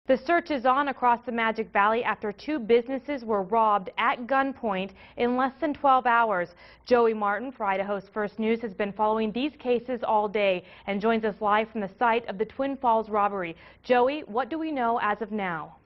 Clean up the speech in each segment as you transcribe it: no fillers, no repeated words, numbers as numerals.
The search is on across the Magic Valley after two businesses were robbed at gunpoint in less than 12 hours. Joey Martin for Idaho's First News has been following these cases all day and joins us live from the site of the Twin Falls robbery. Joey, what do we know as of now?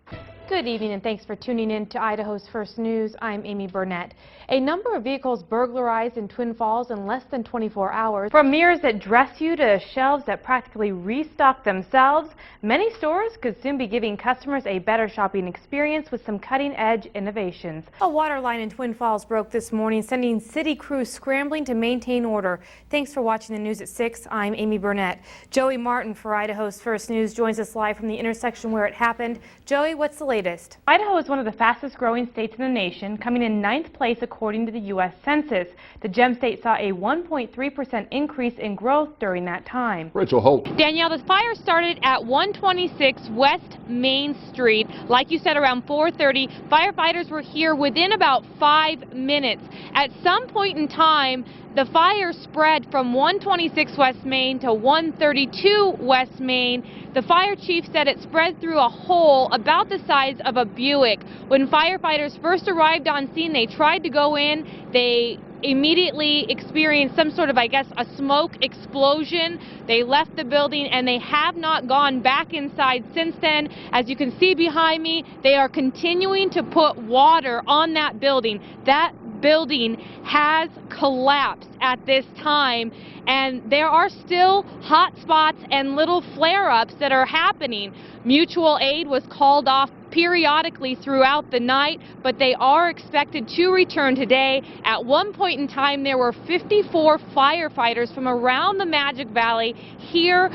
Good evening and thanks for tuning in to Idaho's First News. I'm Aimee Burnett. A number of vehicles burglarized in Twin Falls in less than 24 hours. From mirrors that dress you to shelves that practically restock themselves, many stores could soon be giving customers a better shopping experience with some cutting-edge innovations. A water line in Twin Falls broke this morning, sending city crews scrambling to maintain order. Thanks for watching the news at 6. I'm Aimee Burnett. Joey Martin for Idaho's First News joins us live from the intersection where it happened. Joey, what's the latest? Idaho is one of the fastest growing states in the nation, coming in 9th place according to the U.S. Census. The Gem State saw a 1.3% increase in growth during that time. Rachel Holt. Danielle, the fire started at 126 West Main Street. Like you said, around 4:30, firefighters were here within about 5 minutes. At some point in time, the fire spread from 126 West Main to 132 West Main. The fire chief said it spread through a hole about the size of a Buick. When firefighters first arrived on scene, they tried to go in. They immediately experienced some sort of, I guess, a smoke explosion. They left the building and they have not gone back inside since then. As you can see behind me, they are continuing to put water on that building. That building has collapsed at this time, and there are still hot spots and little flare-ups that are happening. Mutual aid was called off periodically throughout the night, but they are expected to return today. At one point in time, there were 54 firefighters from around the Magic Valley here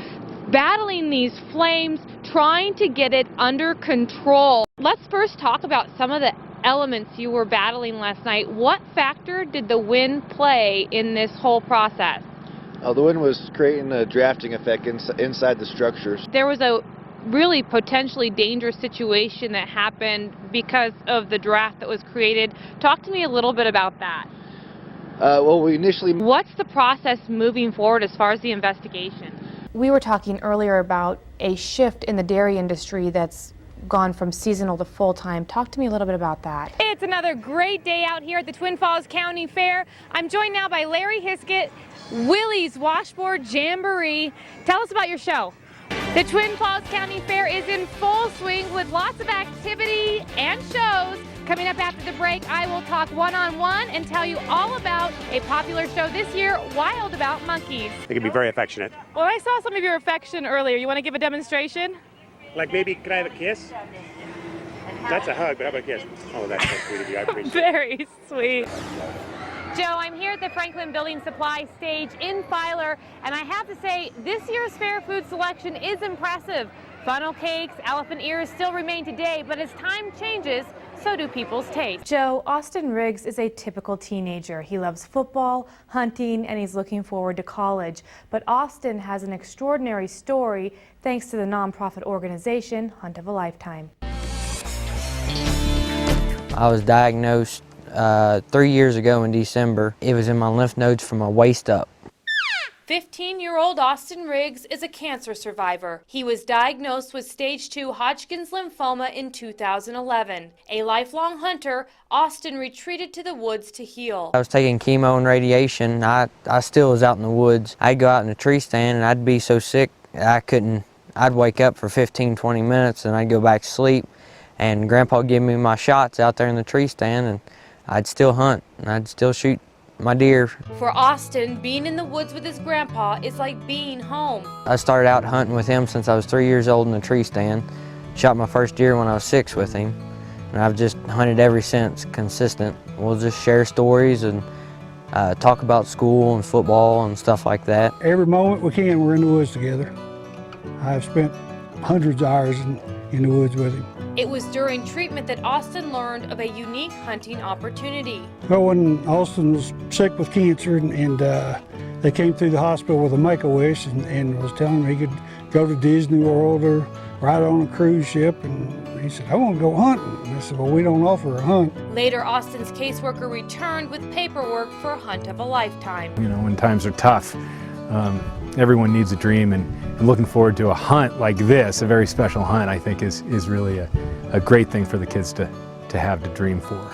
battling these flames, trying to get it under control. Let's first talk about some of the elements you were battling last night. What factor did the wind play in this whole process? The wind was creating a drafting effect inside the structures. There was a really potentially dangerous situation that happened because of the draft that was created. Talk to me a little bit about that. Well, we initially... What's the process moving forward as far as the investigation? We were talking earlier about a shift in the dairy industry that's gone from seasonal to full-time. Talk to me a little bit about that. It's another great day out here at the Twin Falls County Fair. I'm joined now by Larry Hiskett, Willie's Washboard Jamboree. Tell us about your show. The Twin Falls County Fair is in full swing with lots of activity and shows. Coming up after the break, I will talk one-on-one and tell you all about a popular show this year, Wild About Monkeys. They can be very affectionate. Well, I saw some of your affection earlier. You want to give a demonstration? Like maybe, can I have a kiss? That's a hug, but how about a kiss? Oh, that's so sweet of you. I appreciate it. Very sweet. Joe, I'm here at the Franklin Building Supply stage in Filer, and I have to say, this year's fair food selection is impressive. Funnel cakes, elephant ears still remain today, but as time changes, so do people's tastes. Joe, Austin Riggs is a typical teenager. He loves football, hunting, and he's looking forward to college. But Austin has an extraordinary story thanks to the nonprofit organization Hunt of a Lifetime. I was diagnosed 3 years ago in December. It was in my lymph nodes from my waist up. 15-year-old Austin Riggs is a cancer survivor. He was diagnosed with stage 2 Hodgkin's lymphoma in 2011. A lifelong hunter, Austin retreated to the woods to heal. I was taking chemo and radiation. I still was out in the woods. I'd go out in a tree stand and I'd be so sick I'd wake up for 15-20 minutes and I'd go back to sleep. And Grandpa gave me my shots out there in the tree stand and I'd still hunt and I'd still shoot my deer. For Austin, being in the woods with his grandpa is like being home. I started out hunting with him since I was 3 years old in the tree stand. Shot my first deer when I was 6 with him. And I've just hunted ever since, consistent. We'll just share stories and talk about school and football and stuff like that. Every moment we can, we're in the woods together. I've spent hundreds of hours in the woods with him. It was during treatment that Austin learned of a unique hunting opportunity. Well, when Austin was sick with cancer and they came through the hospital with a Make-A-Wish and was telling him he could go to Disney World or ride on a cruise ship, and he said, I want to go hunting. And I said, well, we don't offer a hunt. Later, Austin's caseworker returned with paperwork for a Hunt of a Lifetime. You know, when times are tough, everyone needs a dream, and looking forward to a hunt like this, a very special hunt, I think is really a great thing for the kids to have to dream for.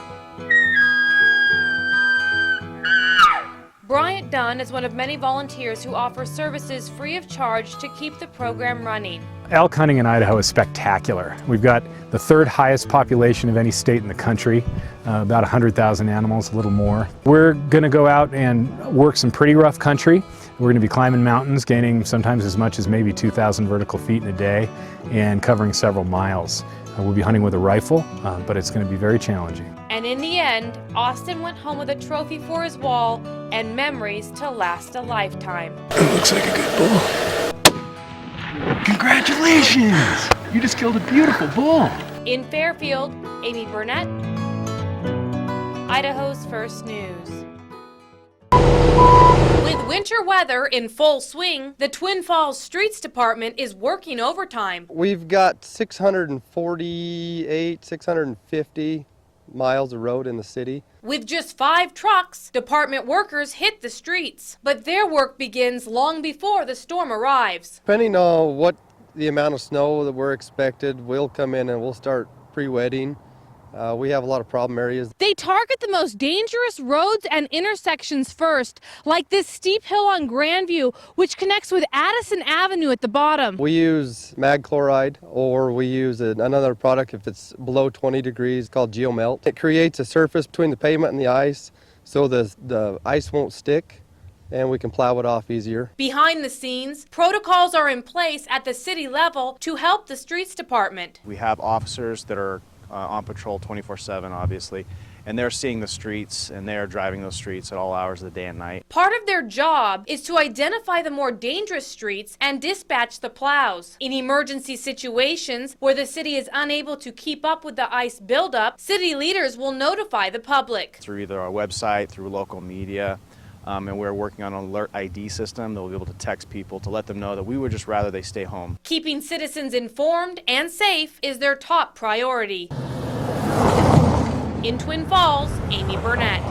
Bryant Dunn is one of many volunteers who offer services free of charge to keep the program running. Elk hunting in Idaho is spectacular. We've got the third highest population of any state in the country, about 100,000 animals, a little more. We're going to go out and work some pretty rough country. We're going to be climbing mountains, gaining sometimes as much as maybe 2,000 vertical feet in a day, and covering several miles. We'll be hunting with a rifle, but it's going to be very challenging. And in the end, Austin went home with a trophy for his wall and memories to last a lifetime. That looks like a good bull. Congratulations! You just killed a beautiful bull. In Fairfield, Aimee Burnett, Idaho's First News. With winter weather in full swing, the Twin Falls Streets Department is working overtime. We've got 650 miles of road in the city. With just 5 trucks, department workers hit the streets. But their work begins long before the storm arrives. Depending on what the amount of snow that we're expected, we'll come in and we'll start pre-wetting. We have a lot of problem areas. They target the most dangerous roads and intersections first, like this steep hill on Grandview, which connects with Addison Avenue at the bottom. We use mag chloride, or we use another product if it's below 20 degrees called geomelt. It creates a surface between the pavement and the ice so the ice won't stick, and we can plow it off easier. Behind the scenes, protocols are in place at the city level to help the streets department. We have officers that are on patrol 24/7, obviously, and they're seeing the streets and they're driving those streets at all hours of the day and night. Part of their job is to identify the more dangerous streets and dispatch the plows. In emergency situations where the city is unable to keep up with the ice buildup, city leaders will notify the public. Through either our website, through local media, and we're working on an alert ID system that will be able to text people to let them know that we would just rather they stay home. Keeping citizens informed and safe is their top priority. In Twin Falls, Aimee Burnett.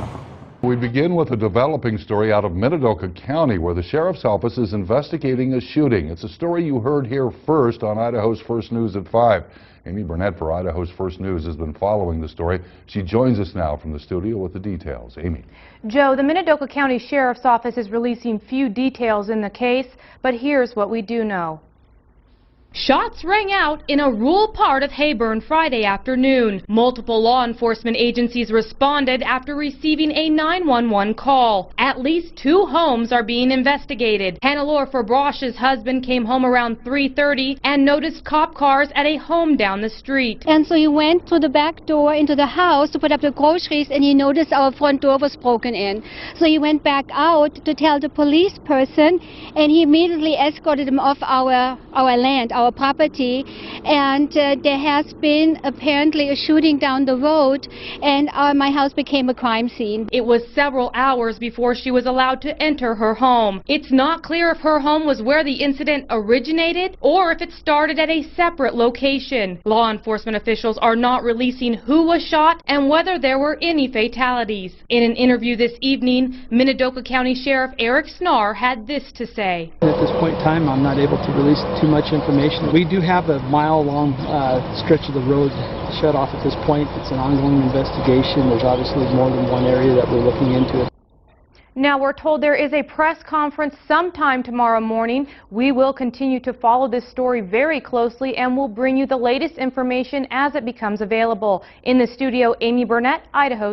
We begin with a developing story out of Minidoka County, where the Sheriff's Office is investigating a shooting. It's a story you heard here first on Idaho's First News at 5. Aimee Burnett for Idaho's First News has been following the story. She joins us now from the studio with the details. Aimee. Joe, the Minidoka County Sheriff's Office is releasing few details in the case, but here's what we do know. Shots rang out in a rural part of Heyburn Friday afternoon. Multiple law enforcement agencies responded after receiving a 911 call. At least 2 homes are being investigated. Hannelore Fabrash's husband came home around 3:30 and noticed cop cars at a home down the street. And so he went to the back door into the house to put up the groceries, and he noticed our front door was broken in. So he went back out to tell the police person, and he immediately escorted him off our land, our property, and there has been apparently a shooting down the road, and my house became a crime scene. It was several hours before she was allowed to enter her home. It's not clear if her home was where the incident originated or if it started at a separate location. Law enforcement officials are not releasing who was shot and whether there were any fatalities. In an interview this evening, Minidoka County Sheriff Eric Snar had this to say. At this point in time, I'm not able to release too much information. We do have a mile-long stretch of the road shut off at this point. It's an ongoing investigation. There's obviously more than one area that we're looking into. Now we're told there is a press conference sometime tomorrow morning. We will continue to follow this story very closely and will bring you the latest information as it becomes available. In the studio, Aimee Burnett, Idaho's